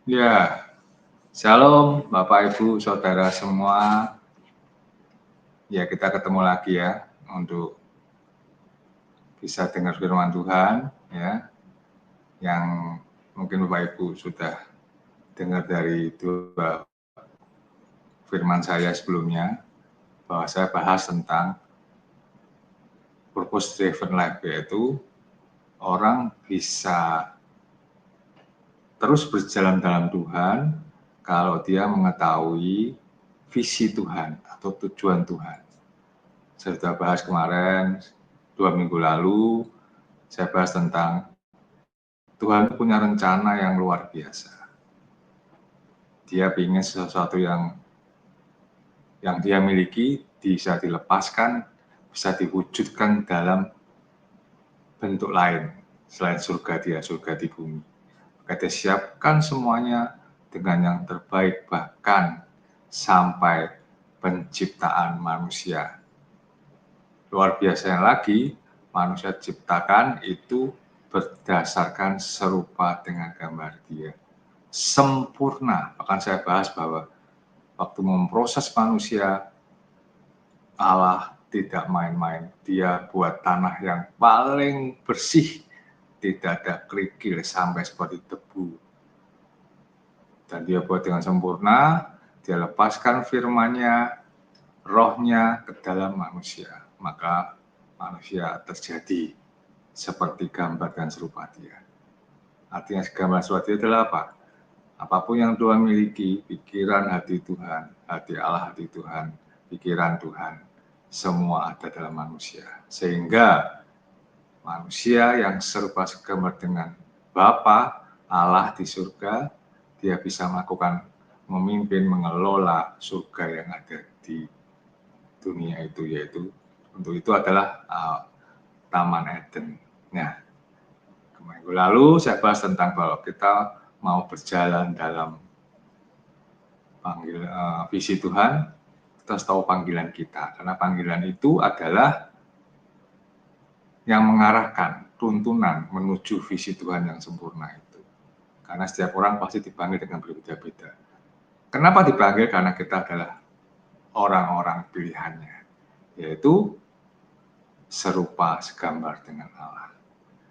Ya, Shalom Bapak Ibu Saudara semua. Ya, kita ketemu lagi ya untuk bisa dengar firman Tuhan ya. Yang mungkin Bapak Ibu sudah dengar dari dua firman saya sebelumnya, bahwa saya bahas tentang purpose driven life, yaitu orang bisa terus berjalan dalam Tuhan kalau dia mengetahui visi Tuhan atau tujuan Tuhan. Saya sudah bahas kemarin, 2 minggu lalu, saya bahas tentang Tuhan punya rencana yang luar biasa. Dia ingin sesuatu yang dia miliki bisa dilepaskan, bisa diwujudkan dalam bentuk lain selain surga di bumi. Maka dia siapkan semuanya dengan yang terbaik, bahkan sampai penciptaan manusia. Luar biasanya lagi, manusia diciptakan itu berdasarkan serupa dengan gambar dia. Sempurna. Bahkan saya bahas bahwa waktu memproses manusia, Allah tidak main-main. Dia buat tanah yang paling bersih, tidak ada kerikil sampai seperti debu. Dan dia buat dengan sempurna, dia lepaskan firman-Nya, rohnya ke dalam manusia. Maka manusia terjadi seperti gambar dan serupa dia. Artinya gambar serupa dia adalah apa? Apapun yang Tuhan miliki, pikiran hati Tuhan, hati Allah hati Tuhan, pikiran Tuhan, semua ada dalam manusia. Sehingga manusia yang serupa segambar dengan Bapa Allah di surga, dia bisa melakukan, memimpin, mengelola surga yang ada di dunia itu, yaitu untuk itu adalah Taman Eden. Nah, minggu lalu saya bahas tentang bahwa kita mau berjalan dalam visi Tuhan, kita harus tahu panggilan kita, karena panggilan itu adalah yang mengarahkan tuntunan menuju visi Tuhan yang sempurna itu. Karena setiap orang pasti dipanggil dengan berbeda-beda. Kenapa dipanggil? Karena kita adalah orang-orang pilihannya, yaitu serupa segambar dengan Allah.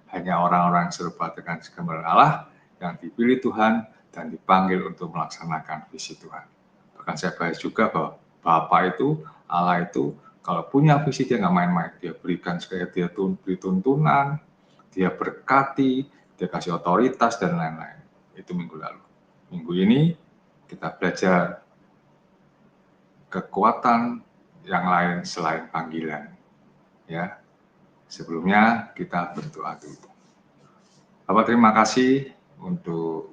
Hanya orang-orang serupa dengan segambar Allah yang dipilih Tuhan dan dipanggil untuk melaksanakan visi Tuhan. Bahkan saya bahas juga bahwa Bapa itu, Allah itu, kalau punya visi dia nggak main-main. Dia berikan sekali, dia beri tuntunan, dia berkati, dia kasih otoritas dan lain-lain. Itu minggu lalu. Minggu ini kita belajar kekuatan yang lain selain panggilan. Ya, sebelumnya kita berdoa dulu. Bapak, terima kasih untuk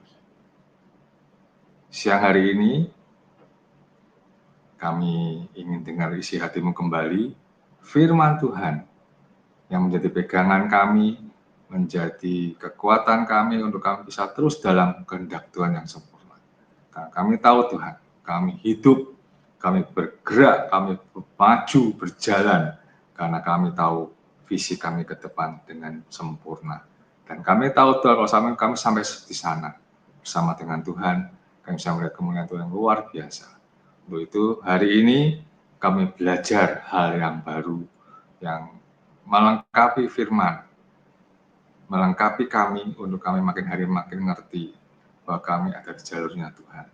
siang hari ini. Kami ingin dengar isi hatimu kembali, firman Tuhan yang menjadi pegangan kami, menjadi kekuatan kami untuk kami bisa terus dalam kehendak Tuhan yang sempurna. Karena kami tahu Tuhan, kami hidup, kami bergerak, kami maju, berjalan, karena kami tahu visi kami ke depan dengan sempurna. Dan kami tahu Tuhan, kalau kami sampai di sana, bersama dengan Tuhan, kami bisa melihat kemuliaan Tuhan yang luar biasa. Untuk itu, hari ini kami belajar hal yang baru, yang melengkapi firman, melengkapi kami untuk kami makin hari makin ngerti bahwa kami ada di jalurnya Tuhan.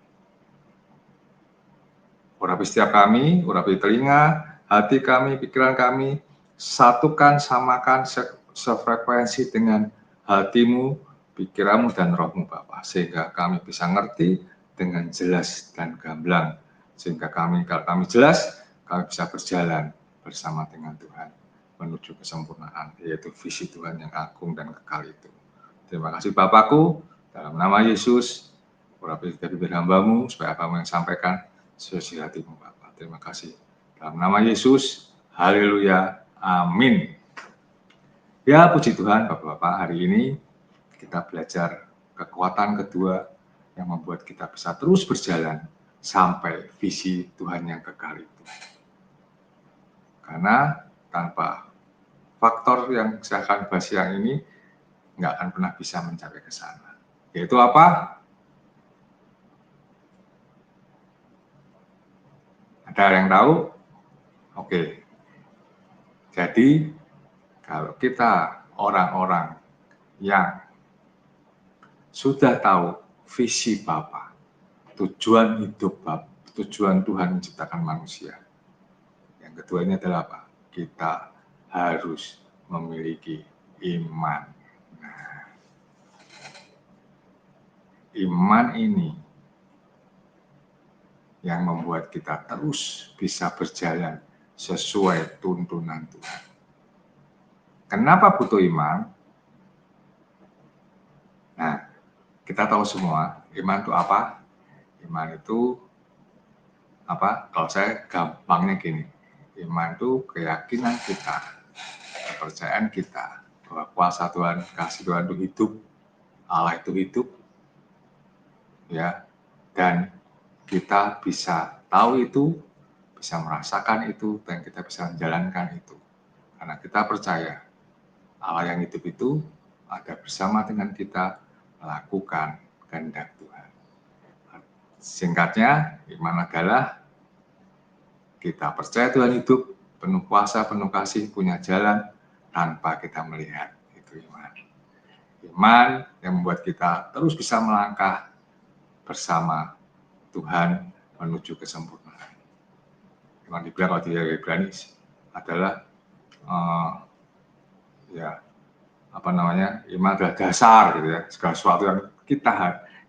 Urapi setiap kami, urapi telinga, hati kami, pikiran kami, satukan, samakan, sefrekuensi dengan hatimu, pikiranmu, dan rohmu Bapa, sehingga kami bisa ngerti dengan jelas dan gamblang, sehingga kami, kalau kami jelas, kami bisa berjalan bersama dengan Tuhan menuju kesempurnaan, yaitu visi Tuhan yang agung dan kekal itu. Terima kasih Bapakku, dalam nama Yesus, urapi dari bibir hamba-Mu, supaya apa yang sampaikan sesuai hatimu Bapak. Terima kasih. Dalam nama Yesus, haleluya, amin. Ya, puji Tuhan Bapak-Bapak, hari ini kita belajar kekuatan kedua yang membuat kita bisa terus berjalan sampai visi Tuhan yang kekal itu. Karena tanpa faktor yang saya akan bahas siang ini, nggak akan pernah bisa mencapai ke sana. Yaitu apa? Ada yang tahu? Oke. Jadi kalau kita orang-orang yang sudah tahu visi Bapa, tujuan hidup Bapa, tujuan Tuhan menciptakan manusia. Yang kedua ini adalah apa? Kita harus memiliki iman. Nah, iman ini yang membuat kita terus bisa berjalan sesuai tuntunan Tuhan. Kenapa butuh iman? Nah, kita tahu semua, iman itu apa? Iman itu apa? Kalau saya gampangnya gini, iman itu keyakinan kita, kepercayaan kita bahwa kuasa Tuhan, kasih Tuhan itu hidup, Allah itu hidup, ya, dan kita bisa tahu itu, bisa merasakan itu, dan kita bisa menjalankan itu. Karena kita percaya Allah yang hidup itu ada bersama dengan kita melakukan kehendak Tuhan. Singkatnya, iman adalah kita percaya Tuhan hidup, penuh kuasa, penuh kasih, punya jalan tanpa kita melihat. Itu iman. Iman yang membuat kita terus bisa melangkah bersama Tuhan menuju kesempurnaan. Iman dibilang kalau di Ibrani adalah ya apa namanya, iman adalah dasar gitu ya, segala sesuatu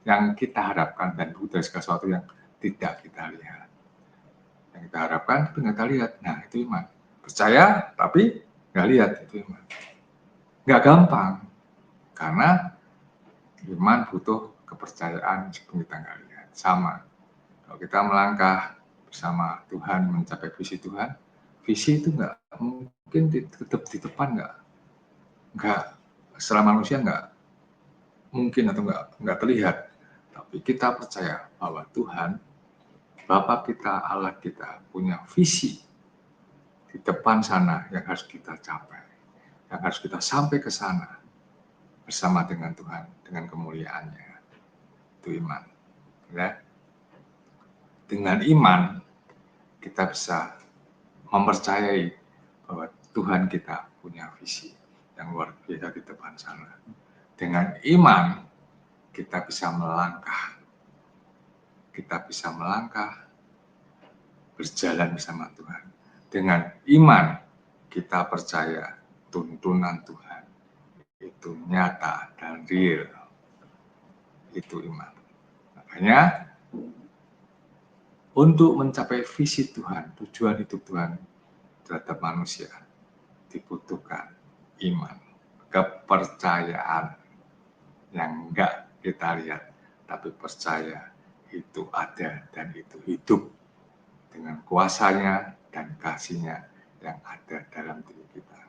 yang kita harapkan dan bukan segala sesuatu yang tidak kita lihat. Yang kita harapkan tapi nggak kita lihat, nah itu iman. Percaya tapi nggak lihat, itu iman. Nggak gampang, karena iman butuh kepercayaan sebelum kita nggak lihat. Sama, kalau kita melangkah bersama Tuhan mencapai visi Tuhan, visi itu nggak mungkin tetap di depan, nggak secara manusia nggak mungkin atau nggak terlihat. Tapi kita percaya bahwa Tuhan, Bapa kita, Allah kita punya visi di depan sana yang harus kita capai, yang harus kita sampai ke sana bersama dengan Tuhan, dengan kemuliaannya. Itu iman. Ya. Dengan iman kita bisa mempercayai bahwa Tuhan kita punya visi yang luar biasa di depan sana. Dengan iman kita bisa melangkah. Kita bisa melangkah berjalan bersama Tuhan. Dengan iman kita percaya tuntunan Tuhan itu nyata dan real. Itu iman. Makanya untuk mencapai visi Tuhan, tujuan hidup Tuhan terhadap manusia, dibutuhkan iman, kepercayaan yang enggak kita lihat, tapi percaya itu ada dan itu hidup dengan kuasanya dan kasihnya yang ada dalam diri kita.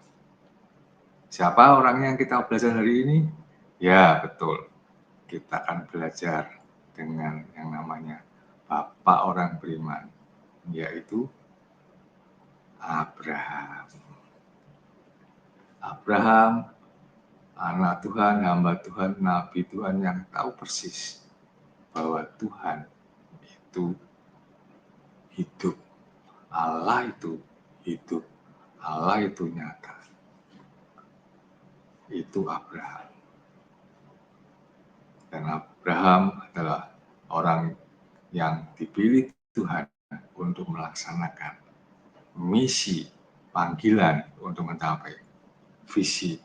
Siapa orangnya yang kita belajar hari ini? Ya, betul. Kita akan belajar dengan yang namanya Bapak orang beriman, yaitu Abraham. Abraham, anak Tuhan, hamba Tuhan, nabi Tuhan yang tahu persis bahwa Tuhan itu hidup, Allah itu hidup, Allah itu nyata. Itu Abraham. Dan Abraham adalah orang yang dipilih Tuhan untuk melaksanakan misi panggilan untuk mencapai visi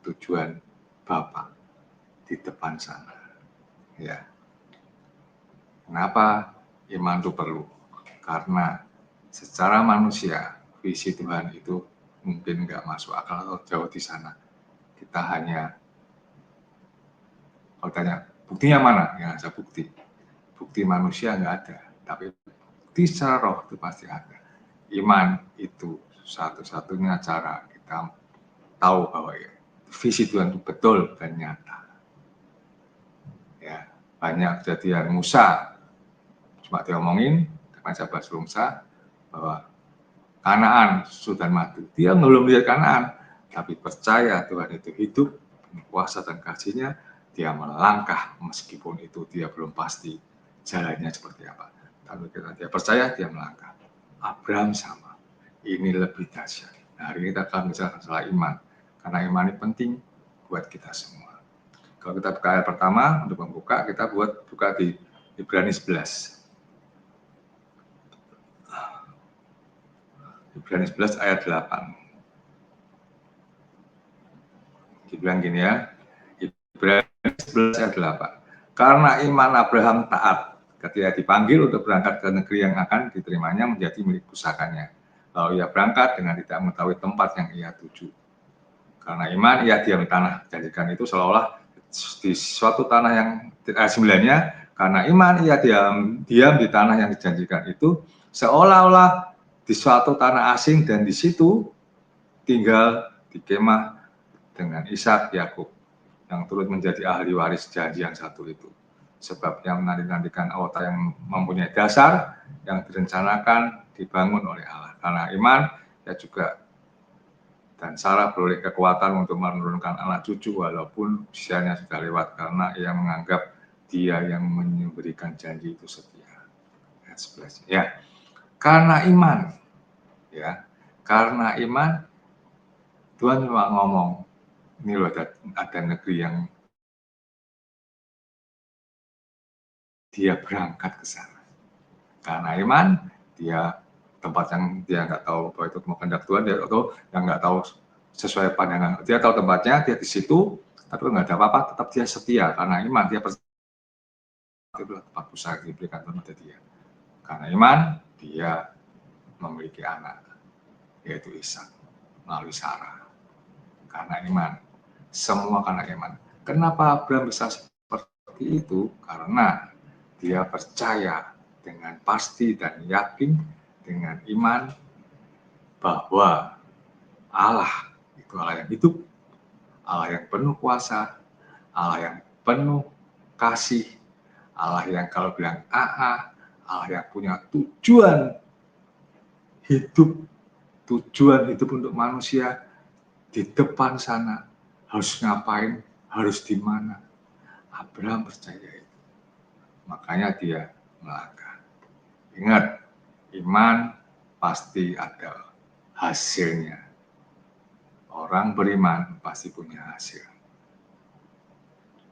tujuan Bapa di depan sana. Ya. Kenapa iman itu perlu? Karena secara manusia visi Tuhan itu mungkin nggak masuk akal atau jauh di sana. Kita hanya kalau tanya buktinya mana? Ya ada bukti. Bukti manusia nggak ada, tapi bukti secara roh itu pasti ada. Iman itu satu-satunya cara kita tahu bahwa ya, visi Tuhan itu betul dan nyata. Ya, banyak kejadian Musa cuma diomongin, karena bahas Musa bahwa Kanaan sudah mati. Dia belum lihat Kanaan, tapi percaya Tuhan itu hidup, kuasa dan kasihnya, dia melangkah meskipun itu dia belum pasti jalannya seperti apa. Tapi karena dia percaya, dia melangkah. Abraham sama. Ini lebih dahsyat. Nah, hari ini kita akan bicara masalah iman. Karena iman ini penting buat kita semua. Kalau kita buka ayat pertama, untuk membuka, kita buka di Ibrani 11. Ibrani 11 ayat 8. Dibilang gini ya, Ibrani 11 ayat 8. Karena iman Abraham taat ketika dipanggil untuk berangkat ke negeri yang akan diterimanya menjadi milik pusakanya. Lalu ia berangkat dengan tidak mengetahui tempat yang ia tuju. Karena iman ia diam di tanah janjikan itu seolah-olah di suatu tanah yang sembilannya. Karena iman ia diam di tanah yang dijanjikan itu seolah-olah di suatu tanah asing dan di situ tinggal di kemah dengan Ishak Yakub yang turut menjadi ahli waris janji yang satu itu. Sebab yang menanti-nantikan kota yang mempunyai dasar yang direncanakan dibangun oleh Allah. Karena iman ya juga dan Sarah beroleh kekuatan untuk menurunkan anak cucu walaupun usianya sudah lewat karena ia menganggap dia yang memberikan janji itu setia. Ayat 11. Ya, karena iman, ya, karena iman Tuhan cuma ngomong, ini loh ada negeri yang dia berangkat ke sana. Karena iman, dia tempat yang dia nggak tahu bahwa itu mau kehendak Tuhan, dia tahu yang nggak tahu sesuai pandangan. Dia tahu tempatnya, dia di situ, tapi nggak ada apa-apa, tetap dia setia karena iman. Dia percaya itu tempat usaha diberikan Tuhan pada dia. Karena iman, dia memiliki anak, yaitu Ishak melalui Sarah. Karena iman, semua karena iman. Kenapa Abraham bisa seperti itu? Karena dia percaya dengan pasti dan yakin dengan iman bahwa Allah itu Allah yang hidup, Allah yang penuh kuasa, Allah yang penuh kasih, Allah yang kalau bilang AA, Allah yang punya tujuan hidup untuk manusia di depan sana, harus ngapain, harus di mana. Abraham percaya itu. Makanya dia melangkah. Ingat, iman pasti ada hasilnya. Orang beriman pasti punya hasil.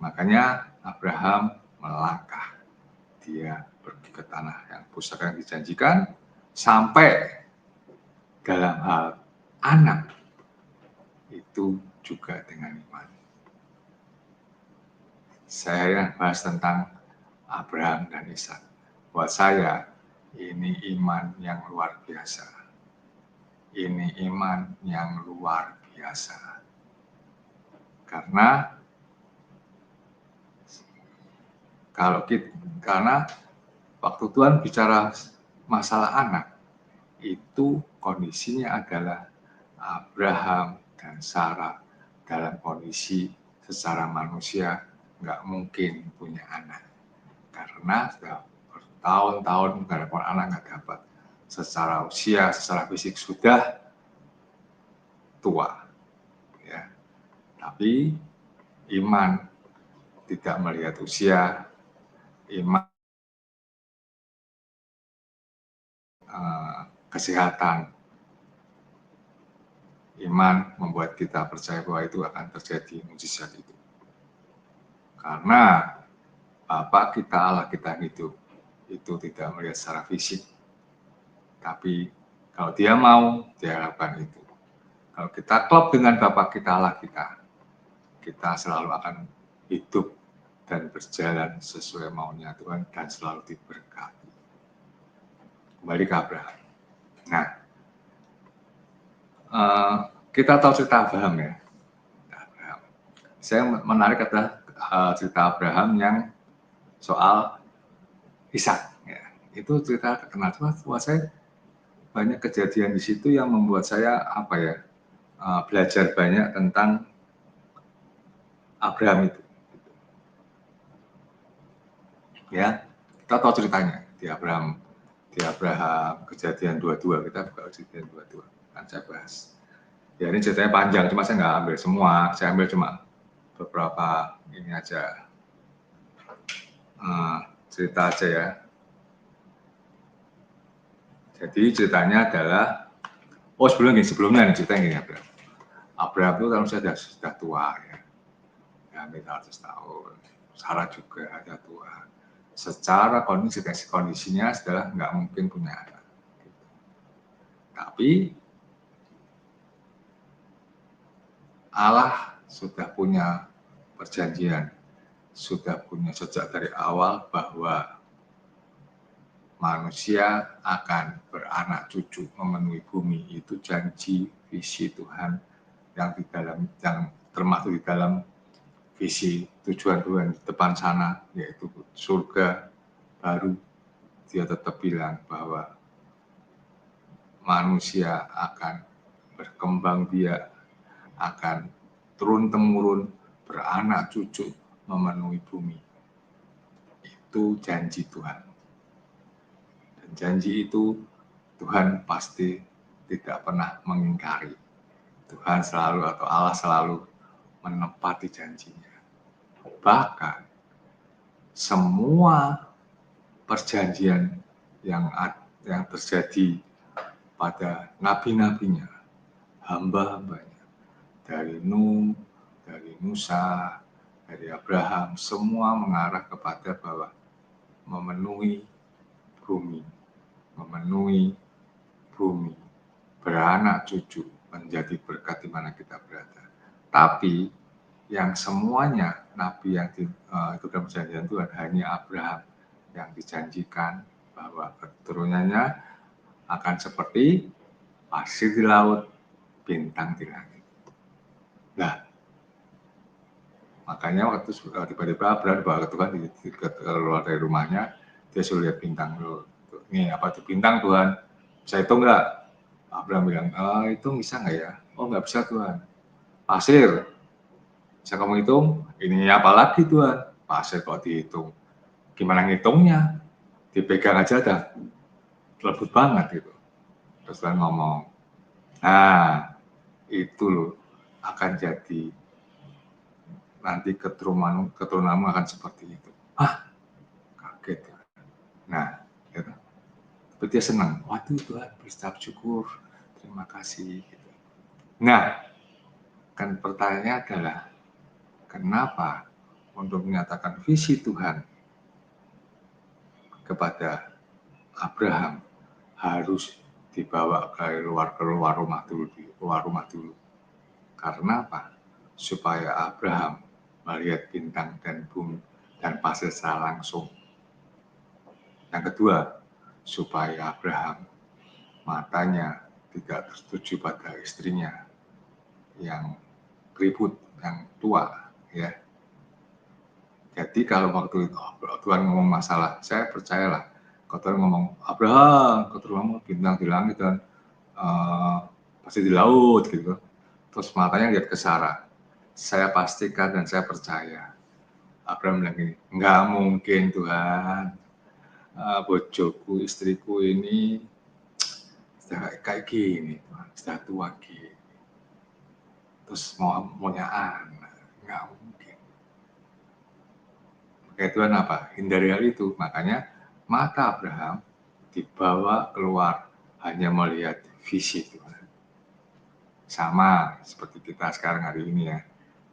Makanya Abraham melangkah. Dia pergi ke tanah yang pusaka yang dijanjikan sampai dalam hal anak itu juga dengan iman. Saya bahas tentang Abraham dan Ishak. Buat saya ini iman yang luar biasa. Ini iman yang luar biasa. Karena karena waktu Tuhan bicara masalah anak, itu kondisinya adalah Abraham dan Sarah dalam kondisi secara manusia nggak mungkin punya anak. Karena sudah bertahun-tahun nggak dapat anak, nggak dapat. Secara usia, secara fisik sudah tua. Ya. Tapi iman tidak melihat usia, iman kesehatan, iman membuat kita percaya bahwa itu akan terjadi mujizat itu. Karena Bapa kita, Allah kita hidup, itu tidak melihat secara fisik. Tapi kalau dia mau, dia lakukan itu. Kalau kita klop dengan Bapa kita, Allah kita selalu akan hidup dan berjalan sesuai maunya Tuhan dan selalu diberkati. Kembali ke Abraham. Nah, kita tahu cerita Abraham ya. Saya menarik adalah cerita Abraham yang soal Ishak. Ya. Itu cerita terkenal. Buat saya banyak kejadian di situ yang membuat saya belajar banyak tentang Abraham itu. Ya, kita tahu ceritanya di Abraham kejadian 22, kita buka kejadian 22 kan saya bahas. Ya ini ceritanya panjang, cuma saya nggak ambil semua, saya ambil cuma beberapa ini aja cerita aja ya. Jadi ceritanya adalah, sebelumnya nih ceritanya gini Abraham. Abraham itu kalau saya sudah tua ya, hampir 100 tahun. Sarah juga ada tua. Secara kondisinya adalah nggak mungkin punya anak. Tapi Allah sudah punya perjanjian, sudah punya sejak dari awal bahwa manusia akan beranak cucu memenuhi bumi. Itu janji visi Tuhan yang termasuk di dalam visi tujuan Tuhan di depan sana, yaitu surga baru. Dia tetap bilang bahwa manusia akan berkembang biak, akan turun-temurun, beranak cucu, memenuhi bumi. Itu janji Tuhan. Dan janji itu Tuhan pasti tidak pernah mengingkari. Tuhan selalu atau Allah selalu menepati janjinya. Bahkan semua perjanjian yang terjadi pada nabi-nabinya, hamba-hambanya, dari Nuh, dari Musa, dari Abraham, semua mengarah kepada bahwa memenuhi bumi, beranak cucu, menjadi berkat di mana kita berada. Tapi yang semuanya nabi yang itu dalam perjanjian Tuhan hanya Abraham yang dijanjikan bahwa keturunannya akan seperti pasir di laut, bintang di langit. Nah, makanya waktu tiba-tiba Abraham dibawa ke Tuhan, keluar dari rumahnya, dia suruh lihat bintang dulu. Ini apa itu bintang Tuhan? Bisa hitung nggak? Abraham bilang, hitung bisa nggak ya? Oh nggak bisa Tuhan. Pasir. Bisa kamu hitung? Ini apa lagi Tuhan? Pasir kok dihitung. Gimana ngitungnya? Dipegang aja dah. Lembut banget gitu. Terus Tuhan ngomong, nah itu loh akan jadi nanti keturunanmu akan seperti itu. Kaget. Nah, gitu. Tapi dia senang. Waduh Tuhan, berucap syukur, terima kasih. Gitu. Nah, kan pertanyaannya adalah kenapa untuk menyatakan visi Tuhan kepada Abraham harus dibawa keluar rumah dulu. Karena apa? Supaya Abraham melihat bintang dan bumi dan pasir secara langsung. Yang kedua, supaya Abraham matanya tidak tertuju pada istrinya yang keriput, yang tua, ya. Jadi kalau waktu itu Tuhan ngomong masalah, saya percayalah. Kalau Tuhan ngomong, Abraham, keturunanmu bintang di langit dan pasti di laut, gitu. Terus matanya lihat ke Sarah. Saya pastikan dan saya percaya. Abraham bilang gini, nggak mungkin Tuhan, bojoku, istriku ini sudah kayak gini, Tuhan, sudah tua gini. Terus maunya anak, nggak mungkin. Makanya Tuhan apa? Hindari hal itu. Makanya mata Abraham dibawa keluar hanya melihat visi Tuhan. Sama seperti kita sekarang hari ini ya.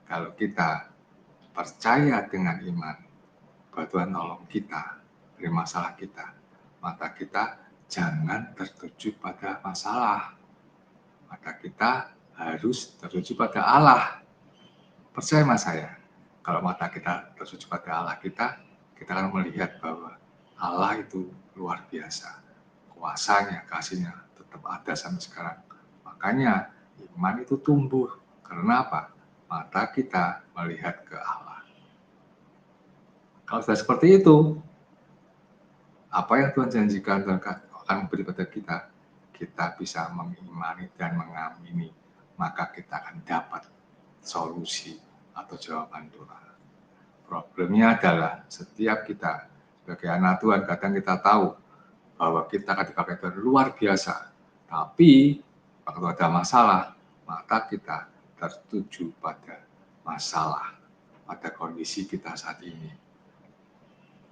Kalau kita percaya dengan iman bahwa Tuhan nolong kita dari masalah kita, mata kita jangan tertuju pada masalah. Mata kita harus tertuju pada Allah. Percaya sama saya, kalau mata kita tertuju pada Allah kita akan melihat bahwa Allah itu luar biasa. Kuasanya, kasihnya tetap ada sampai sekarang. Makanya iman itu tumbuh. Karena apa? Mata kita melihat ke Allah. Kalau sudah seperti itu, apa yang Tuhan janjikan Tuhan akan memberi pada kita bisa mengimani dan mengamini, maka kita akan dapat solusi atau jawaban doa. Problemnya adalah setiap kita sebagai anak Tuhan, kadang kita tahu bahwa kita akan dipakai Tuhan luar biasa. Tapi waktu ada masalah, mata kita tertuju pada masalah, pada kondisi kita saat ini.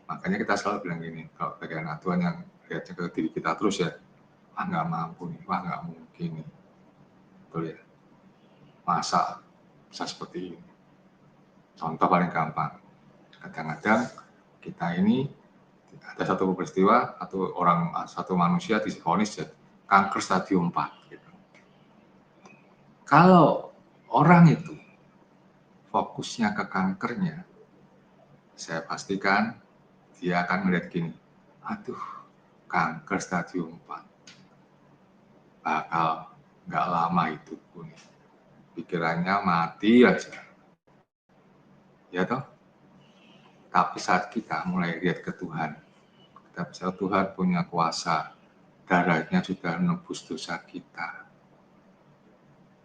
Makanya kita selalu bilang gini, kalau sebagai anak Tuhan yang lihatnya ke diri kita terus ya, nggak mampu nih, wah nggak mungkin nih. Betul ya? Masa bisa seperti ini? Contoh paling gampang, kadang-kadang kita ini ada satu peristiwa atau satu manusia divonis kanker stadium 4 gitu. Kalau orang itu fokusnya ke kankernya, saya pastikan dia akan melihat gini, aduh kanker stadium 4 bakal nggak lama hidupku nih, pikirannya mati aja, ya toh. Tapi saat kita mulai lihat ke Tuhan, kita bisa Tuhan punya kuasa, darahnya sudah menebus dosa kita,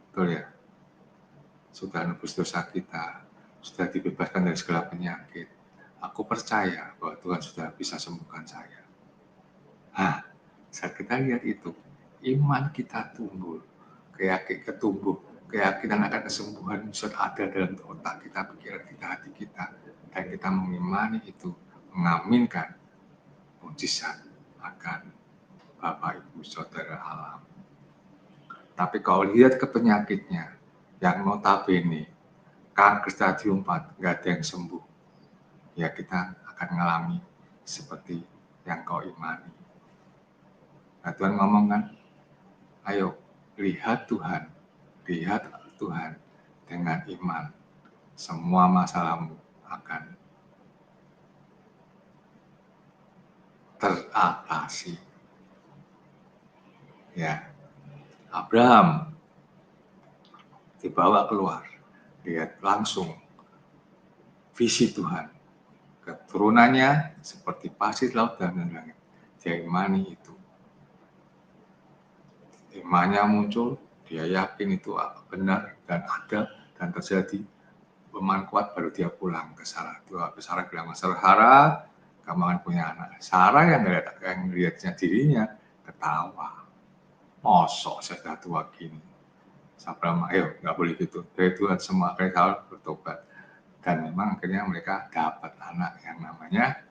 betul ya, sudah menebus dosa kita, sudah dibebaskan dari segala penyakit. Aku percaya bahwa Tuhan sudah bisa sembuhkan saya. Nah, saat kita lihat itu, iman kita tumbuh, keyakinan akan kesembuhan sudah ada dalam otak kita, pikiran kita, hati kita, dan kita mengimani itu, mengaminkan mujizat akan Bapak Ibu Saudara alam. Tapi kalau lihat ke penyakitnya, yang notabene kanker stadium 4 nggak ada yang sembuh, ya kita akan mengalami seperti yang kau imani. Nah, Tuhan ngomong kan, ayo lihat Tuhan dengan iman, semua masalahmu akan teratasi. Ya, Abraham dibawa keluar, lihat langsung visi Tuhan, keturunannya seperti pasir laut dan langit. Dia imani itu, imannya muncul, dia yakin itu benar dan ada dan terjadi. Iman kuat baru dia pulang ke Sarah. Sarah bilang, Sarah, kamu akan punya anak. Sarah yang melihatnya dirinya ketawa. Mosok saya sudah tua gini. Abraham, ayo nggak boleh gitu. Dari Tuhan semua akhirnya kalau bertobat. Dan memang akhirnya mereka dapat anak yang namanya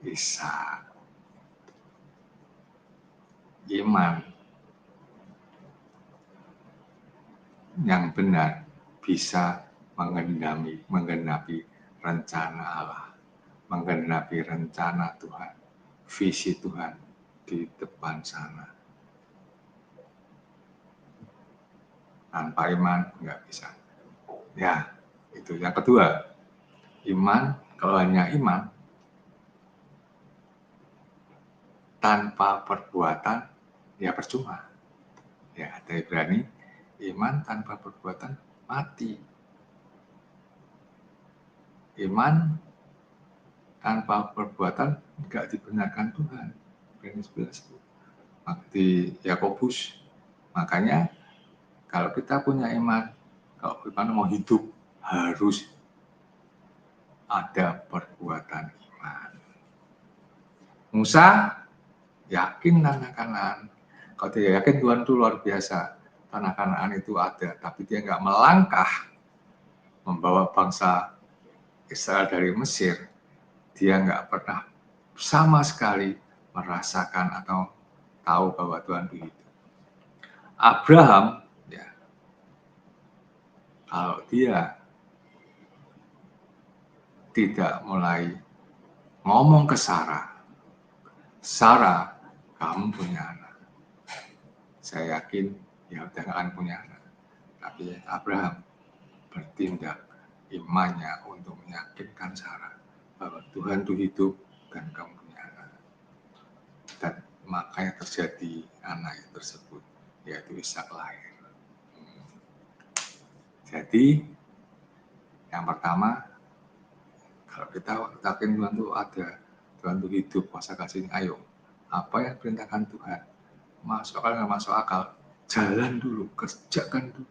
Ishak. Iman yang benar bisa menggenapi rencana Allah, menggenapi rencana Tuhan, visi Tuhan di depan sana. Tanpa iman nggak bisa. Ya, itu yang kedua. Iman, kalau hanya iman tanpa perbuatan, ya percuma. Ya, ada Ibrani, iman tanpa perbuatan mati. Iman tanpa perbuatan nggak dibenarkan Tuhan. Ibrani 11 di Yakobus. Makanya kalau kita punya iman, kalau kita mau hidup harus ada perbuatan iman. Musa yakin tanah Kanaan. Kalau dia yakin Tuhan itu luar biasa, tanah Kanaan itu ada, tapi dia nggak melangkah membawa bangsa Israel dari Mesir, dia nggak pernah sama sekali merasakan atau tahu bahwa Tuhan itu. Abraham, ya, kalau dia tidak mulai ngomong ke Sarah, kamu punya anak. Saya yakin ya udah nggak akan punya anak. Tapi Abraham bertindak imannya untuk meyakinkan Sarah bahwa Tuhan itu hidup dan kamu punya anak. Dan makanya terjadi anak tersebut, yaitu Ishak lahir. Jadi yang pertama, kalau kita yakin Tuhan itu ada, Tuhan itu hidup, kuasa kasihnya, ayo, apa yang perintahkan Tuhan, masuk akal nggak masuk akal, jalan dulu, kerjakan dulu.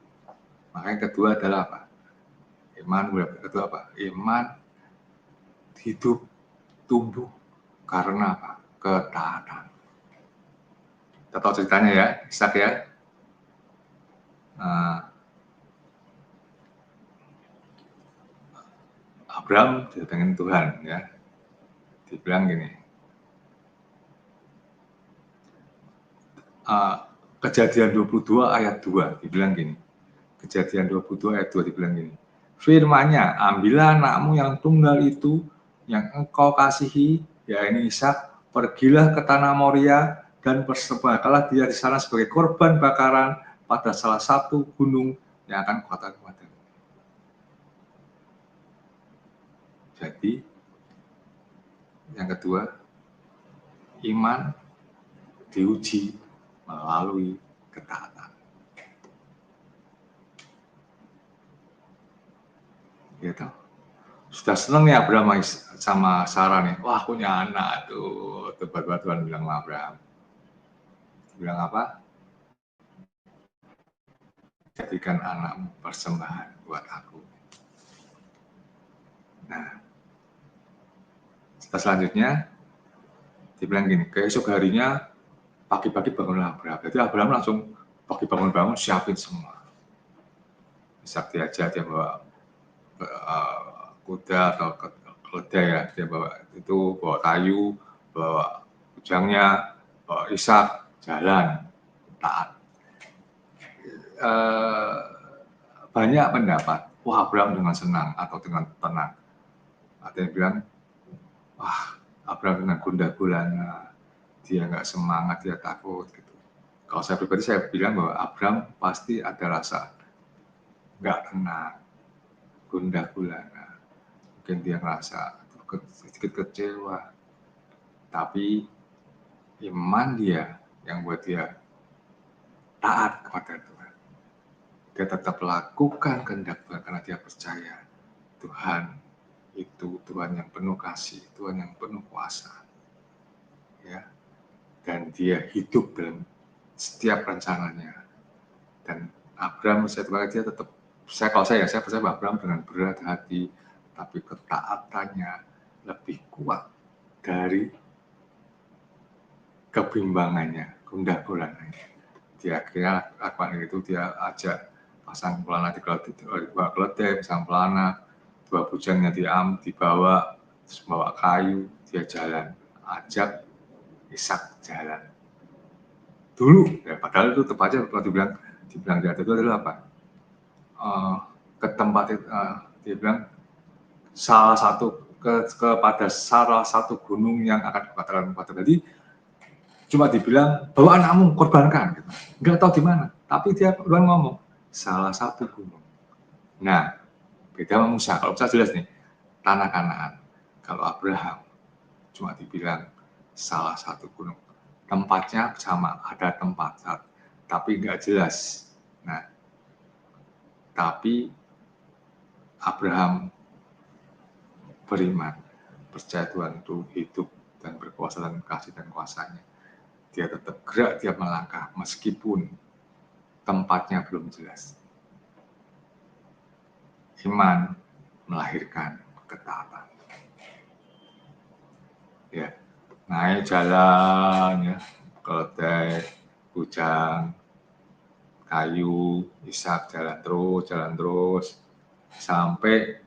Makanya kedua adalah apa? Iman, kedua apa? Iman hidup tumbuh karena apa? Ketaatan. Kita tahu ceritanya ya, Ishak ya. Abraham didatengin Tuhan ya. Dibilang gini, Kejadian 22 ayat 2 dibilang gini. Kejadian 22 ayat 2 dibilang gini. Firman-Nya, ambillah anakmu yang tunggal itu yang engkau kasihi, yaitu Ishak, pergilah ke tanah Moria dan persembahkanlah dia di sana sebagai korban bakaran pada salah satu gunung yang akan kukatakan kepadamu. Jadi, yang kedua, iman diuji melalui ketaatan. Gitu. Sudah seneng nih Abraham sama Sarah nih. Wah, punya anak tuh. Tiba-tiba Tuhan bilang sama Abraham. Bilang apa? Jadikan anakmu persembahan buat aku. Nah, selanjutnya dibilang gini, keesok harinya pagi-pagi bangunlah Abraham. Jadi Abraham langsung pagi bangun-bangun siapin semua. Ishak diajak, dia bawa kuda atau keledai ya, dia bawa kayu, bawa kujangnya, bawa Ishak, jalan, taat. Banyak pendapat, wah Abraham dengan senang atau dengan tenang. Ada yang bilang, wah Abraham dengan gundah gulana, dia nggak semangat, dia takut gitu. Kalau saya pribadi saya bilang bahwa Abraham pasti ada rasa nggak tenang, gundah gulana. Mungkin dia ngerasa sedikit kecewa, tapi iman dia yang buat dia taat kepada Tuhan. Dia tetap lakukan kehendak Tuhan karena dia percaya Tuhan itu Tuhan yang penuh kasih, Tuhan yang penuh kuasa. Ya. Dan dia hidup dalam setiap rencananya. Dan Abraham, saya tetap, kalau saya percaya bahwa Abraham dengan berat hati, tapi ketaatannya lebih kuat dari kebimbangannya, gundah gulananya. Dia akhirnya lakukan itu, dia ajak pasang pelana di keledai, pasang pelana, dua bujangnya dibawa, terus bawa kayu, dia jalan, ajak Ishak jalan. Dulu, ya, padahal itu tepatnya kalau dibilang dia itu adalah apa? Ke tempat itu, dia bilang kepada salah satu gunung yang akan dikatakan kepada. Jadi cuma dibilang bawa anakmu korbankan, gitu. Nggak tahu di mana. Tapi dia Tuhan ngomong salah satu gunung. Nah, beda sama Musa. Kalau Musa jelas nih tanah Kanaan. Kalau Abraham cuma dibilang salah satu gunung. Tempatnya sama, ada tempat, tapi nggak jelas. Nah, tapi Abraham beriman, percaya Tuhan itu hidup dan berkuasa dan kasih dan kuasanya. Dia tetap gerak, dia melangkah meskipun tempatnya belum jelas. Iman melahirkan ketaatan. Ya, naik jalan ya, keledai, bujang, kayu, Ishak jalan terus sampai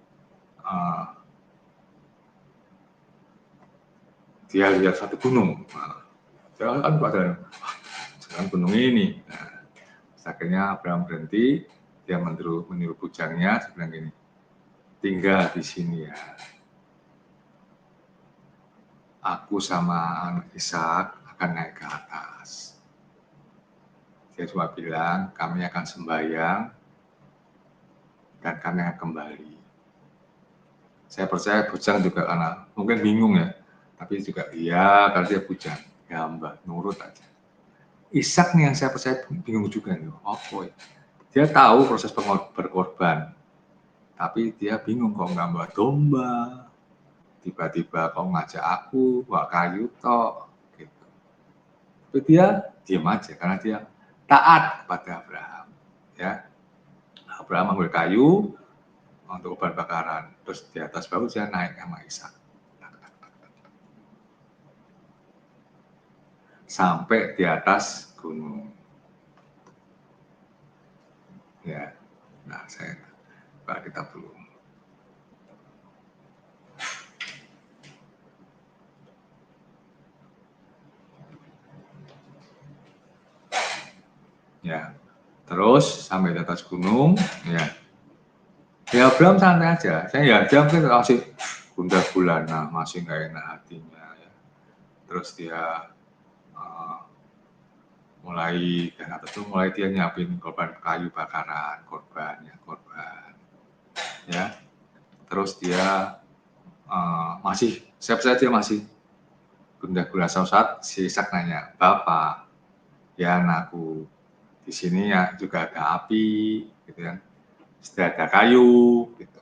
dia lihat satu gunung. Nah, kan pada jangan gunung ini. Nah, akhirnya Abraham berhenti, dia meniru bujangnya, dia bilang gini, tinggal di sini ya. Aku sama anak Ishak akan naik ke atas. Dia cuma bilang, kami akan sembahyang dan kami akan kembali. Saya percaya bujang juga karena mungkin bingung ya, tapi juga iya karena dia bujang, ya mbak nurut aja. Ishak nih yang saya percaya bingung juga nih, ya? Dia tahu proses berkorban, tapi dia bingung kok nggak bawa domba, tiba-tiba kok ngajak aku bawa kayu tok, gitu. Tapi dia diam aja karena dia taat kepada Abraham. Ya, Abraham ambil kayu untuk korban bakaran, terus di atas baru dia naik sama Ishak. Sampai di atas gunung. Ya, nah saya buka kitab dulu. ya. Terus sampai di atas gunung, ya. Ya Abraham santai aja. Dia mungkin masih gundah gulana, masih nggak enak hatinya. Ya. Terus dia mulai dia nyiapin korban kayu bakaran, korban. Ya. Terus dia masih, siap-siap dia masih gundah gulana. Saat si Ishak nanya, Bapak, ya anakku, di sini ya juga ada api, gitu kan. Sudah ada kayu, gitu.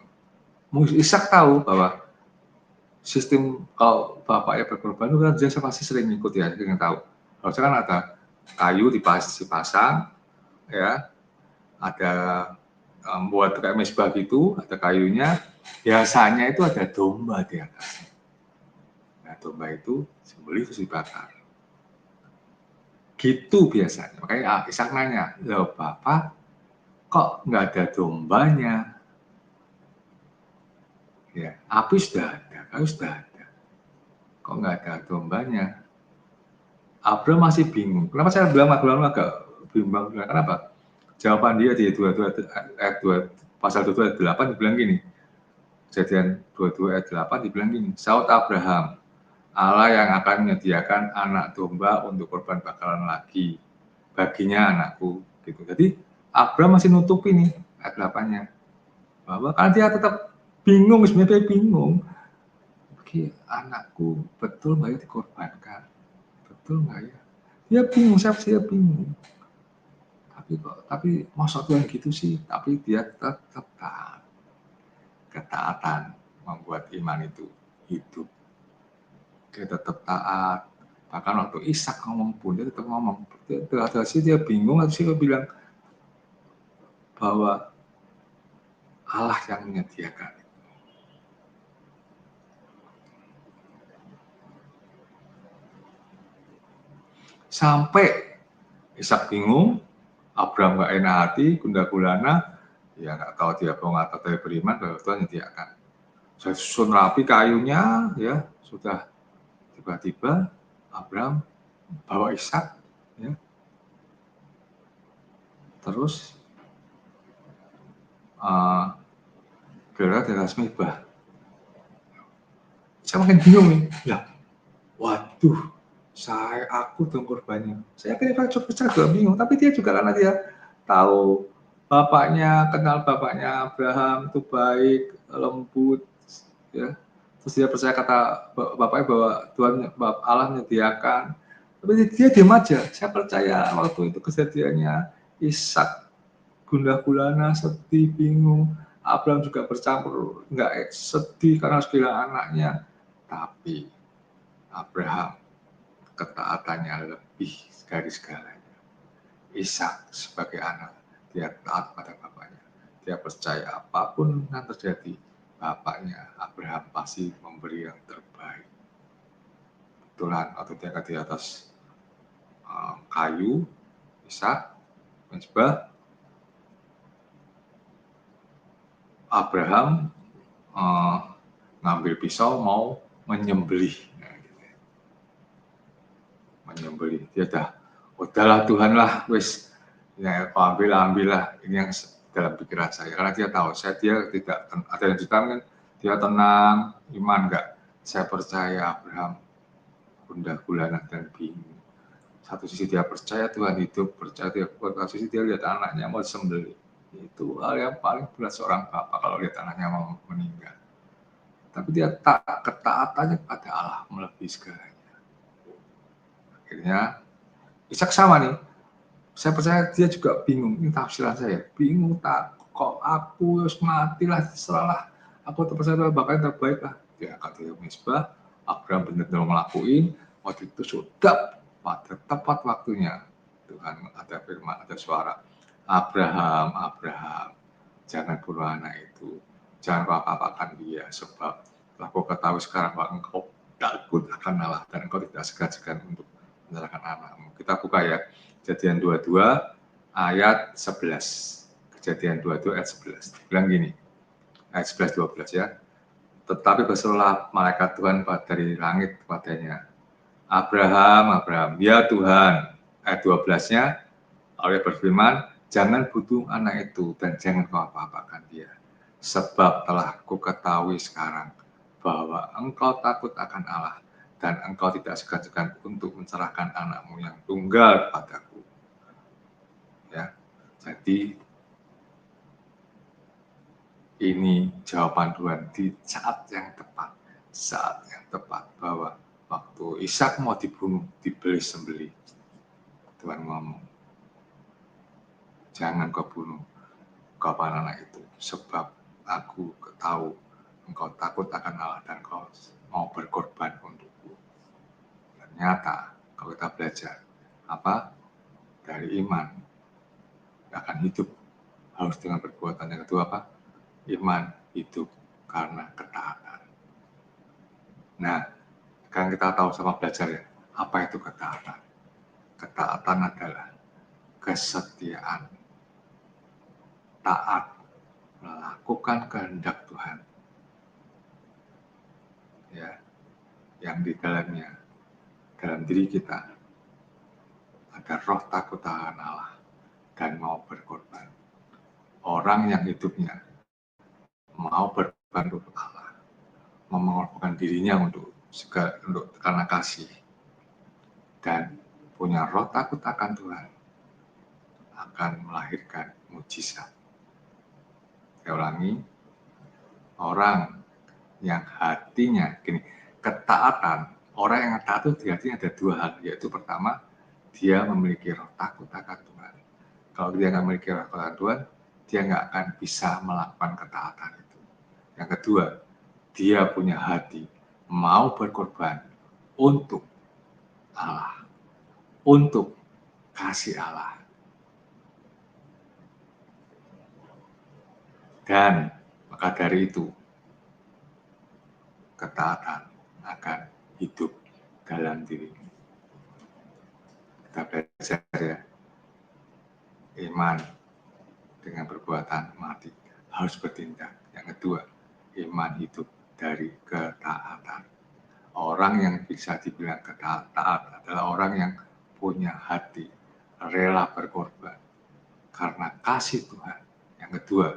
Ishak tahu bahwa sistem kalau bapaknya berkorban itu kan dia pasti sering ikut ya, sering tahu. Harusnya kan ada kayu dipasang, ya, ada buat kayak mesbah gitu, ada kayunya. Biasanya itu ada domba di atasnya. Nah, domba itu sembelih terus dibakar. Gitu biasanya. Makanya Ishak nanya, loh Bapak kok nggak ada dombanya? Ya, api sudah ada, kayu sudah ada. Kok nggak ada dombanya? Abraham masih bingung. Kenapa saya bilang Abraham agak bimbang? Kenapa? Jawaban dia di 22 ayat 2, pasal 22 ayat 8 dibilang gini. Kejadian 22 ayat 8 dibilang gini. Saud Abraham, Allah yang akan menyediakan anak domba untuk korban bakaran lagi baginya anakku. Gitu. Jadi Abraham masih nutupi nih ayat 8-nya. Bahwa kan dia tetap bingung, sebenarnya bingung. Oke, anakku betul nggak ya dikorbankan? Betul nggak ya? Dia bingung, saya bingung. Tapi masa Tuhan gitu sih, tapi dia tetap taat. Ketaatan membuat iman itu hidup. Dia tetap taat. Bahkan waktu Ishak ngomong pun dia tetap ngomong. Sih dia bingung, sih dia bilang bahwa Allah yang menyediakan. Sampai Ishak bingung, Abraham gak enak hati, gundah gulana, ya nggak tahu dia bohong atau dia beriman bahwa Tuhan menyediakan. Saya susun rapi kayunya, ya sudah tiba-tiba Abraham bawa Ishak, ya. Terus gerak di atas mezbah. Saya makin bingung nih, ya, waduh, aku dong korbannya. Saya kira Pak juga bingung, tapi dia juga karena dia tahu kenal bapaknya Abraham itu baik, lembut, ya. Terus dia percaya kata bapaknya bahwa Tuhan Allah menyediakan. Tapi dia diam aja. Saya percaya waktu itu kejadiannya Ishak gundah gulana, sedih, bingung. Abraham juga bercampur, nggak sedih karena harus kehilangan anaknya. Tapi Abraham ketaatannya lebih dari segalanya. Ishak sebagai anak, dia taat pada bapaknya. Dia percaya apapun yang terjadi, bapaknya Abraham pasti memberi yang terbaik. Betulan atau dia di atas kayu, Ishak, mezbah, Abraham ngambil pisau mau menyembelih. Menyembelih. Dia udahlah Tuhan lah, wis, ya kau ambillah. Ini yang dalam pikiran saya. Karena dia tahu, dia tidak ada yang kan, dia tenang, iman enggak. Saya percaya Abraham gundah gulana dan bingung. Satu sisi dia percaya Tuhan hidup, percaya dia kuat, satu sisi dia lihat anaknya mau disembelih. Itu hal yang paling berat seorang bapak kalau lihat anaknya mau meninggal. Tapi dia ketaatannya pada Allah melebihi segalanya. Akhirnya Ishak sama nih. Saya percaya dia juga bingung. Ini tafsiran saya. Bingung tak kok aku harus matilah, terserahlah. Aku terpercaya bakal yang terbaik lah. Dia akan dia mezbah. Abraham benar-benar ngelakuin. Waktu itu sudah pada tepat waktunya. Tuhan ada firman, ada suara. Abraham, jangan bunuh anak itu. Jangan kau apa-apakan dia. Sebab telah kau ketahui sekarang bahwa engkau takut akan Allah. Dan engkau tidak segan-segan untuk menyerahkan anakmu. Kita buka ya. Kejadian 22 ayat 11. Kejadian 22 ayat 11. Bilang gini. Ayat 11 12 ya. Tetapi berserulah malaikat Tuhan dari langit kepadanya. Abraham, ya Tuhan. Ayat 12-nya, Allah berfirman, jangan bunuh anak itu dan jangan kau apa-apakan dia. Sebab telah kuketahui sekarang bahwa engkau takut akan Allah dan engkau tidak segan-segan untuk mencerahkan anakmu yang tunggal padaku. Ya, jadi ini jawaban Tuhan di saat yang tepat bahwa waktu Ishak mau dibunuh, dibeli sembelih, Tuhan ngomong, jangan kau bunuh kapan anak itu, sebab aku tahu engkau takut akan Allah dan kau mau berkorban untukku. Ternyata kalau kita belajar apa dari iman akan hidup harus dengan perbuatan. Yang kedua apa? Iman hidup karena ketaatan. Nah, sekarang kita tahu sama belajar ya, apa itu ketaatan? Ketaatan adalah kesetiaan, taat, melakukan kehendak Tuhan, ya, yang di dalamnya, dalam diri kita ada roh takut akan Allah dan mau berkorban. Orang yang hidupnya mau berkorban untuk Allah, mau mengorbankan dirinya untuk karena kasih dan punya roh takut akan Tuhan, akan melahirkan mujizat. Saya ulangi, orang yang hatinya gini, ketaatan, orang yang taat itu di hatinya ada dua hal, yaitu pertama, dia memiliki roh takut akan Tuhan. Kalau dia nggak memiliki roh takut akan Tuhan, dia nggak akan bisa melakukan ketaatan itu. Yang kedua, dia punya hati mau berkorban untuk Allah, untuk kasih Allah. Dan maka dari itu, ketaatan akan hidup dalam dirimu. Kita belajar ya, iman dengan perbuatan mati harus bertindak. Yang kedua, iman hidup dari ketaatan. Orang yang bisa dibilang taat adalah orang yang punya hati rela berkorban karena kasih Tuhan. Yang kedua,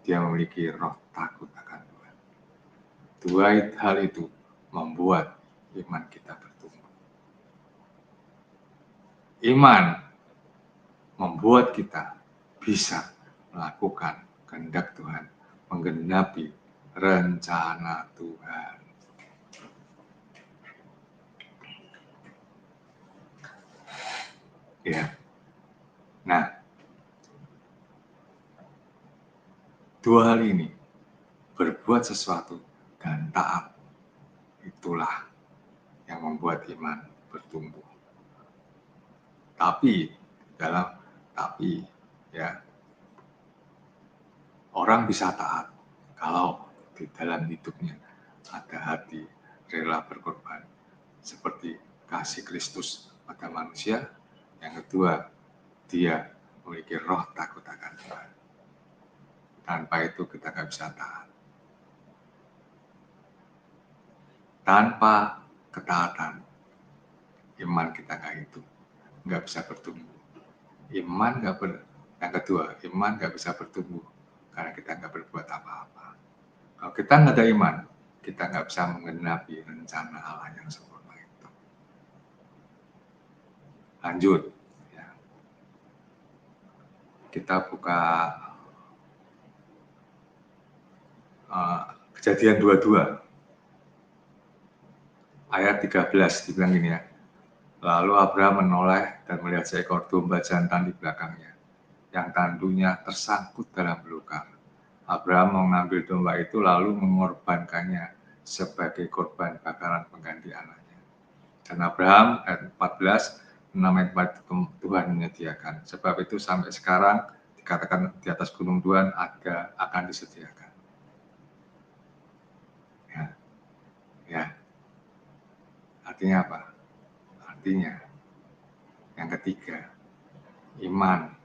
dia memiliki roh takut akan Tuhan. Dua hal itu membuat iman kita bertumbuh. Iman membuat kita bisa melakukan kehendak Tuhan, menggenapi rencana Tuhan. Ya. Nah, dua hal ini, berbuat sesuatu dan taat, itulah yang membuat iman bertumbuh. Tapi ya, orang bisa taat kalau di dalam hidupnya ada hati rela berkorban seperti kasih Kristus pada manusia. Yang kedua, dia memiliki roh takut akan Tuhan. Tanpa itu kita nggak bisa taat. Tanpa ketaatan, iman kita nggak hidup, nggak bisa bertumbuh. Yang kedua, iman nggak bisa bertumbuh karena kita nggak berbuat apa-apa. Kalau kita nggak ada iman, kita nggak bisa menggenapi rencana Allah yang sempurna itu. Lanjut, ya. Kita buka Kejadian 22 ayat 13, dibilang gini ya. Lalu Abraham menoleh dan melihat seekor domba jantan di belakangnya, yang tandunya tersangkut dalam belukar. Abraham mengambil domba itu lalu mengorbankannya sebagai korban bakaran pengganti anaknya. Dan Abraham, ayat 14, namanya Tuhan menyediakan. Sebab itu sampai sekarang dikatakan di atas gunung Tuhan akan disediakan. Ya. Artinya apa? Artinya yang ketiga, iman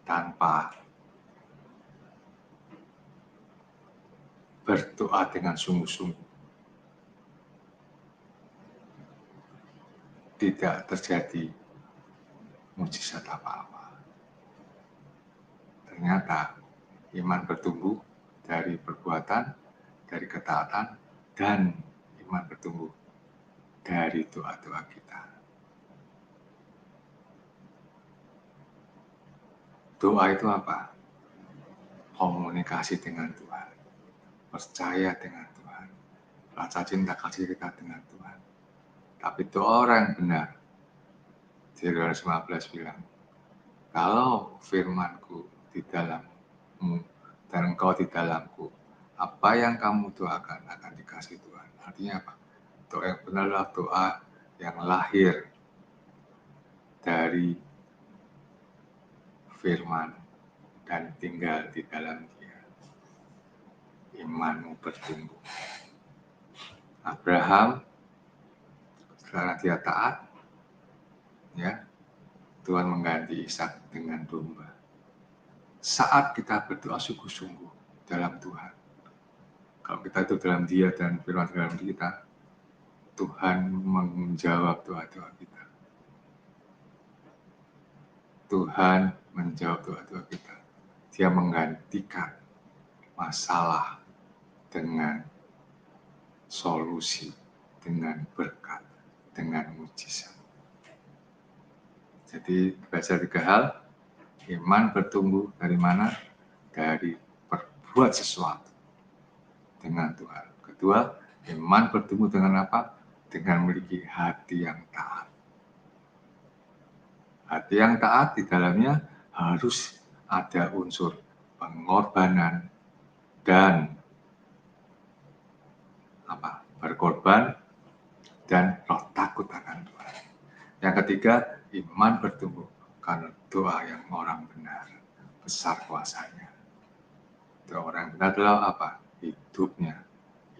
tanpa berdoa dengan sungguh-sungguh tidak terjadi mujizat apa-apa. Ternyata iman bertumbuh dari perbuatan, dari ketaatan, dan iman bertumbuh dari doa-doa kita. Doa itu apa? Komunikasi dengan Tuhan, percaya dengan Tuhan, rasa cinta kasih kita dengan Tuhan. Tapi doa orang yang benar, di Yohanes 15 bilang, kalau firman-Ku di dalammu dan engkau di dalamku, apa yang kamu doakan akan dikasih Tuhan. Artinya apa? Doa yang benar adalah doa yang lahir dari firman dan tinggal di dalam Dia. Imanmu bertumbuh. Abraham, karena dia taat, ya, Tuhan mengganti Ishak dengan domba. Saat kita berdoa sungguh-sungguh dalam Tuhan, kalau kita itu dalam Dia dan firman dalam kita, Tuhan menjawab doa-doa kita. Tuhan menjawab doa-doa kita. Dia menggantikan masalah dengan solusi, dengan berkat, dengan mujizat. Jadi belajar 3 hal. Iman bertumbuh dari mana? Dari berbuat sesuatu dengan Tuhan. Kedua, iman bertumbuh dengan apa? Dengan memiliki hati yang taat. Hati yang taat di dalamnya harus ada unsur pengorbanan dan berkorban dan roh takut akan Tuhan. Yang ketiga, iman bertumbuh karena doa yang orang benar, besar kuasanya. Doa orang benar adalah apa? Hidupnya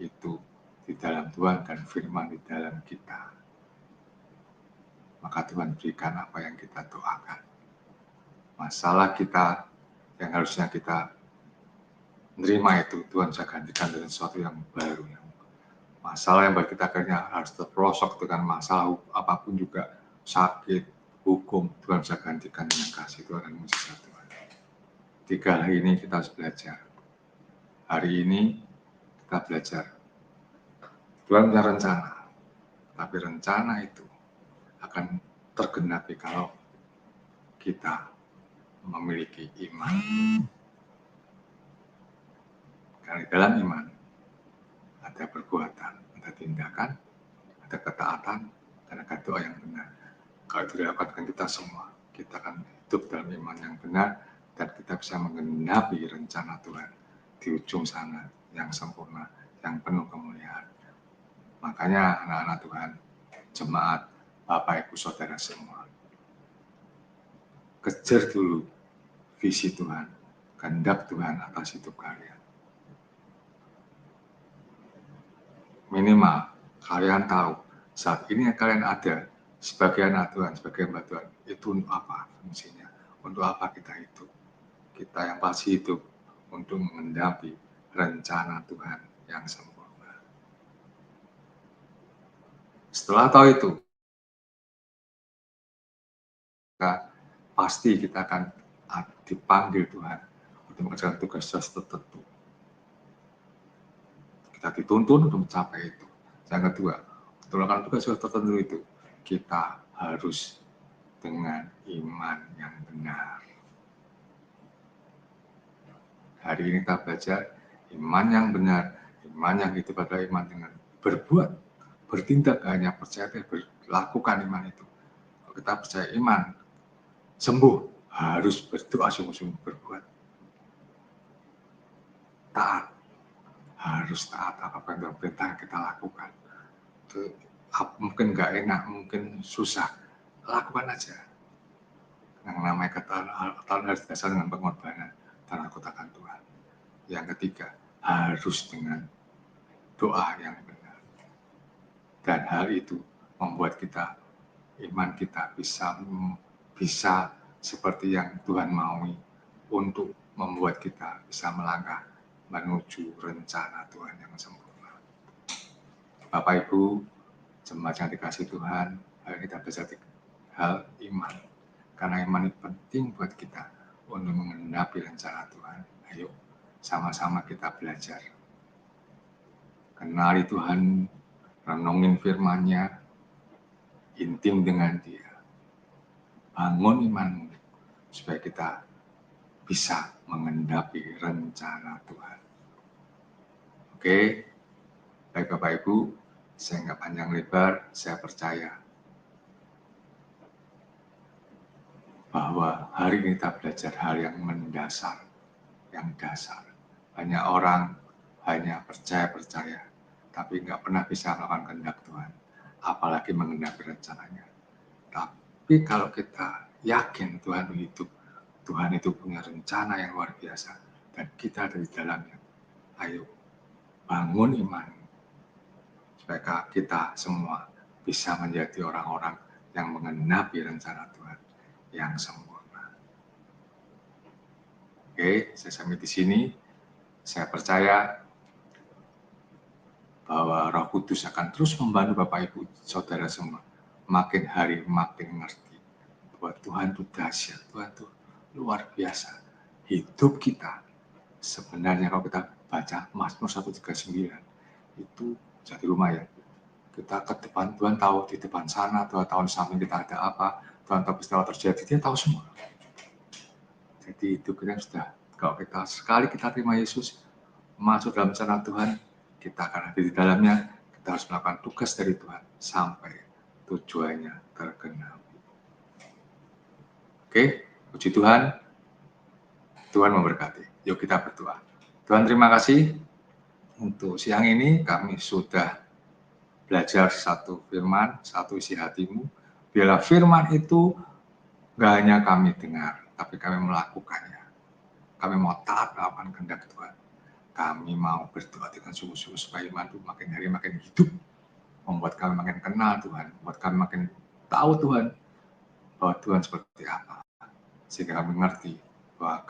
itu di dalam Tuhan dan firman di dalam kita. Maka Tuhan berikan apa yang kita doakan. Masalah kita yang harusnya kita menerima itu, Tuhan bisa gantikan dengan sesuatu yang baru. Masalah yang bagi kita akhirnya harus terperosok dengan masalah apapun juga, sakit, hukum, Tuhan bisa gantikan dengan kasih Tuhan dan mujizat Tuhan. 3 hal ini kita harus belajar. Hari ini kita belajar. Tuhan punya rencana, tapi rencana itu akan tergenapi kalau kita memiliki iman. Karena di dalam iman ada perbuatan, ada tindakan, ada ketaatan, dan ada doa yang benar. Kalau itu didapatkan kita semua, kita akan hidup dalam iman yang benar dan kita bisa menggenapi rencana Tuhan di ujung sana yang sempurna, yang penuh kemuliaan. Makanya anak-anak Tuhan, jemaat, Bapak Ibu Saudara semua, kejar dulu visi Tuhan, kehendak Tuhan atas hidup kalian. Minimal kalian tahu saat ini kalian ada sebagai anak Tuhan, sebagai hamba Tuhan, itu untuk apa fungsinya? Untuk apa kita hidup? Kita yang pasti hidup untuk mengendapi rencana Tuhan yang sempurna. Setelah tahu itu, pasti kita akan dipanggil Tuhan untuk mengerjakan tugas tertentu. Kita dituntun untuk mencapai itu. Yang kedua, untuk melakukan tugas tertentu itu, kita harus dengan iman yang benar. Hari ini kita belajar iman yang benar, iman yang hidup adalah iman dengan berbuat, bertindak, hanya percaya, berlakukan iman itu. Kalau kita percaya iman, sembuh, harus berdoa sungguh-sungguh, berbuat. Taat, harus taat apa yang perintah kita lakukan. Itu mungkin nggak enak, mungkin susah, lakukan aja. Yang namanya ketaatan harus dasar dengan pengorbanan dan takut akan Tuhan. Yang ketiga, harus dengan doa yang benar. Dan hal itu membuat kita, iman kita bisa seperti yang Tuhan maui untuk membuat kita bisa melangkah menuju rencana Tuhan yang sempurna. Bapak Ibu, jemaat yang dikasihi Tuhan, Ayo kita belajar hal iman. Karena iman itu penting buat kita untuk mengenapi rencana Tuhan. Ayo sama-sama kita belajar. Kenali Tuhan, renungin firman-Nya, intim dengan Dia. Bangun imanmu supaya kita bisa mengenapi rencana Tuhan. Oke, baik Bapak Ibu, saya nggak panjang lebar, saya percaya bahwa hari ini kita belajar hal yang mendasar, yang dasar. Banyak orang hanya percaya, tapi nggak pernah bisa melakukan kehendak Tuhan, apalagi mengenapi rencananya. Tapi kalau kita yakin Tuhan hidup, Tuhan itu punya rencana yang luar biasa, dan kita ada di dalamnya. Ayo, bangun iman, supaya kita semua bisa menjadi orang-orang yang mengenapi rencana Tuhan yang sempurna. Oke, saya sampai di sini. Saya percaya bahwa Roh Kudus akan terus membantu Bapak Ibu Saudara semua. Makin hari makin ngerti bahwa Tuhan itu dahsyat, Tuhan itu luar biasa. Hidup kita sebenarnya kalau kita baca Mazmur 139 itu jadi lumayan. Kita ke depan, Tuhan tahu di depan sana, Tuhan tahu di samping kita ada apa, Tuhan tahu peristiwa terjadi, Dia tahu semua. Jadi hidup kita sudah, kalau kita sekali kita terima Yesus, masuk dalam rencana Tuhan, kita akan ada di dalamnya, kita harus melakukan tugas dari Tuhan sampai tujuannya tergenapi. Oke, puji Tuhan, Tuhan memberkati. Yuk kita berdoa. Tuhan terima kasih untuk siang ini kami sudah belajar satu firman, satu isi hatimu. Biarlah firman itu gak hanya kami dengar, tapi kami melakukannya. Kami mau taat melakukan kehendak Tuhan. Kami mau berdoa dengan sungguh-sungguh supaya iman itu makin hari makin hidup, membuat kami makin kenal Tuhan, membuat kami makin tahu Tuhan, bahwa Tuhan seperti apa. Sehingga kami mengerti bahwa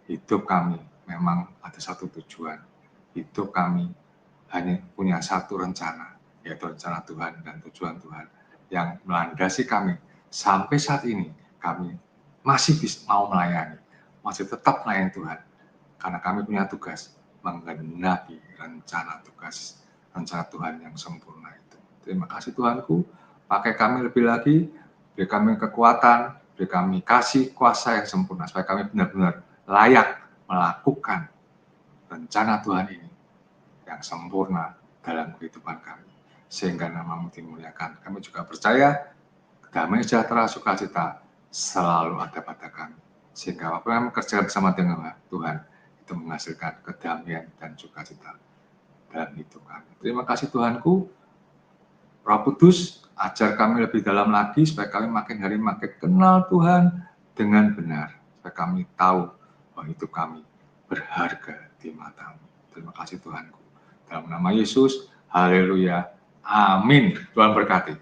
hidup kami memang ada satu tujuan. Hidup kami hanya punya satu rencana, yaitu rencana Tuhan dan tujuan Tuhan yang melandasi kami. Sampai saat ini kami masih mau melayani, masih tetap melayani Tuhan. Karena kami punya tugas menggenapi rencana Tuhan yang sempurna itu. Terima kasih Tuhanku, pakai kami lebih lagi, beri kami kekuatan, beri kami kasih kuasa yang sempurna, supaya kami benar-benar layak melakukan rencana Tuhan ini yang sempurna dalam kehidupan kami. Sehingga nama-Mu dimuliakan. Kami juga percaya damai sejahtera sukacita selalu ada pada kami. Sehingga apa yang kerja bersama dengan Tuhan, itu menghasilkan kedamaian dan sukacita dalam hidup kami. Terima kasih Tuhanku. Roh Kudus, ajar kami lebih dalam lagi supaya kami makin hari makin kenal Tuhan dengan benar. Supaya kami tahu bahwa hidup kami berharga di mata-Mu. Terima kasih Tuhanku. Dalam nama Yesus, haleluya, amin. Tuhan berkati.